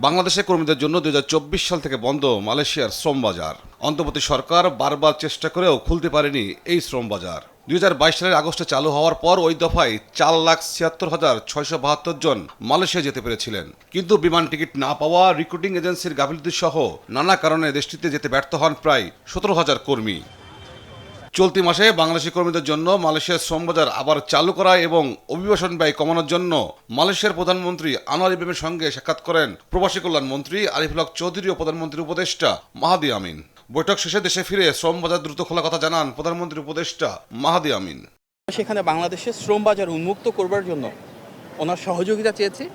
বাংলাদেশের কর্মীদের জন্য 2024 সাল থেকে বন্ধ মালয়েশিয়ার শ্রম বাজার। অন্তর্বর্তী সরকার বারবার চেষ্টা করেও খুলতে পারেনি এই শ্রম বাজার। 2022 সালের আগস্টে চালু হওয়ার পর ওই দফায় 4,76,672 জন মালয়েশিয়া যেতে পেরেছিলেন, কিন্তু বিমান টিকিট না পাওয়া, রিক্রুটিং এজেন্সির গাফিলতি সহ নানা কারণে দেশটিতে যেতে ব্যর্থ হন প্রায় 17,000 কর্মী। চলতি মাসে বাংলাদেশি কর্মীদের জন্য মালয়েশিয়ার শ্রমবাজার আবার চালু করা এবং অভিবাসন ব্যয় কমানোর জন্য মালয়েশিয়ার প্রধানমন্ত্রী আনোয়ার ইব্রাহিমের সঙ্গে সাক্ষাৎ করেন প্রবাসী কল্যাণ মন্ত্রী আরিফুল হক চৌধুরী ও প্রধানমন্ত্রীর উপদেষ্টা মাহাদি আমিন। বৈঠক শেষে দেশে ফিরে শ্রমবাজার দ্রুত খোলার কথা জানান প্রধানমন্ত্রীর উপদেষ্টা মাহাদি আমিন। সেখানে বাংলাদেশের শ্রম বাজার উন্মুক্ত করবার জন্য ওনার সহযোগিতা চেয়েছি,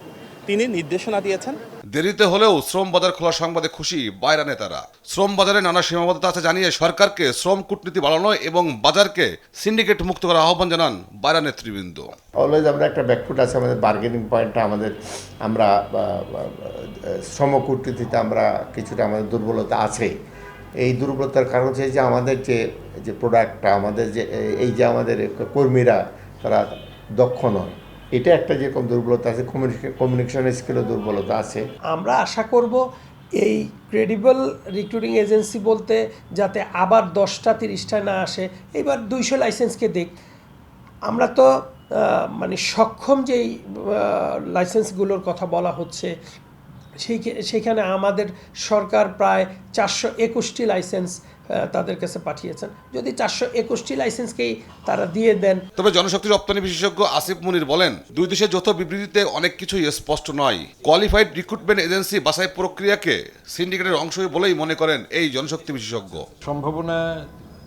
তিনি নির্দেশনা দিয়েছেন। দেরিতে হলেও শ্রম বাজার খোলার সংবাদে খুশি বাইরা নেতারা। শ্রম বাজারে নানা সীমাবদ্ধতা আছে জানিয়ে সরকারকে শ্রম কূটনীতি বাড়ানো এবং বাজারকে সিন্ডিকেট মুক্ত করার আহ্বান জানান বাইরা নেতৃবৃন্দ। অলওয়েজ আমরা একটা ব্যাকফুট আছে, আমাদের বার্গেনিং পয়েন্টটা আমরা শ্রম কূটনীতিতে আমরা কিছুটা আমাদের দুর্বলতা আছে। এই দুর্বলতার কারণ হচ্ছে যে আমাদের যে প্রোডাক্টটা, আমাদের যে আমাদের কর্মীরা তারা দক্ষ নয়, এটা একটা যেরকম দুর্বলতা আছে, কমিউনিকেশন স্কিলও দুর্বলতা আছে। আমরা আশা করব এই ক্রেডিবল রিক্রুটিং এজেন্সি বলতে যাতে আবার 10টা 30টা না আসে, এবার 200 লাইসেন্সকে দিক। আমরা তো মানে সক্ষম যেই লাইসেন্সগুলোর কথা বলা হচ্ছে সেইখানে আমাদের সরকার প্রায় 421টি লাইসেন্স তাদের কাছে পাঠিয়েছেন। যদি 421টি লাইসেন্সকেই তারা দিয়ে দেন। তবে জনশক্তি রপ্তানি বিশেষজ্ঞ আসিফ মুনির বলেন, দুই দেশের যৌথ বিবৃতিতে অনেক কিছুই স্পষ্ট নয়। কোয়ালিফাইড রিক্রুটমেন্ট এজেন্সি বাছাই প্রক্রিয়াকে সিন্ডিকেটের অংশ বলেই মনে করেন এই জনশক্তি বিশেষজ্ঞ। সম্ভাবনা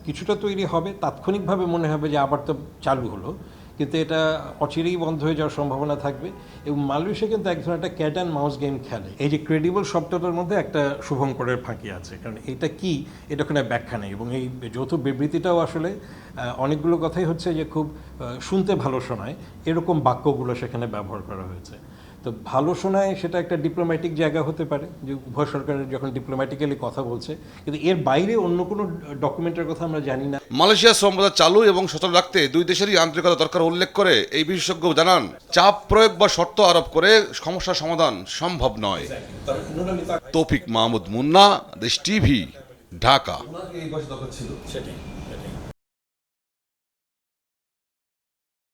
কিছুটা তৈরি হবে, তাৎক্ষণিকভাবে মনে হবে যে আবার তো চালু হলো, কিন্তু এটা অচিরেই বন্ধ হয়ে যাওয়ার সম্ভাবনা থাকবে। এবং মালয়েশিয়া কিন্তু এক ধরনের একটা ক্যাট অ্যান্ড মাউস গেম খেলে। এই যে ক্রেডিবল শব্দটার মধ্যে একটা শুভঙ্করের ফাঁকি আছে, কারণ এটা কি, এটা কোনো ব্যাখ্যা নেই। এবং এই যৌথ বিবৃতিটাও আসলে অনেকগুলো কথাই হচ্ছে যে খুব শুনতে ভালো শোনায়, এরকম বাক্যগুলো সেখানে ব্যবহার করা হয়েছে। তো ভালো শোনায় সেটা একটা ডিপ্লোম্যাটিক জায়গা হতে পারে, যে উভয় সরকারের যখন ডিপ্লোম্যাটিক্যালি কথা বলছে, কিন্তু এর বাইরে অন্য কোনো ডকুমেন্টের কথা আমরা জানি না। মালয়েশিয়ার শ্রম বাজার চালু এবং সচল রাখতে দুই দেশেরই আন্তরিকতা দরকার উল্লেখ করে এই বিশেষজ্ঞ জানান, চাপ প্রয়োগ বা শর্ত আরোপ করে সমস্যার সমাধান সম্ভব নয়। তৌফিক মাহমুদ মুন্না, দেশ টিভি, ঢাকা।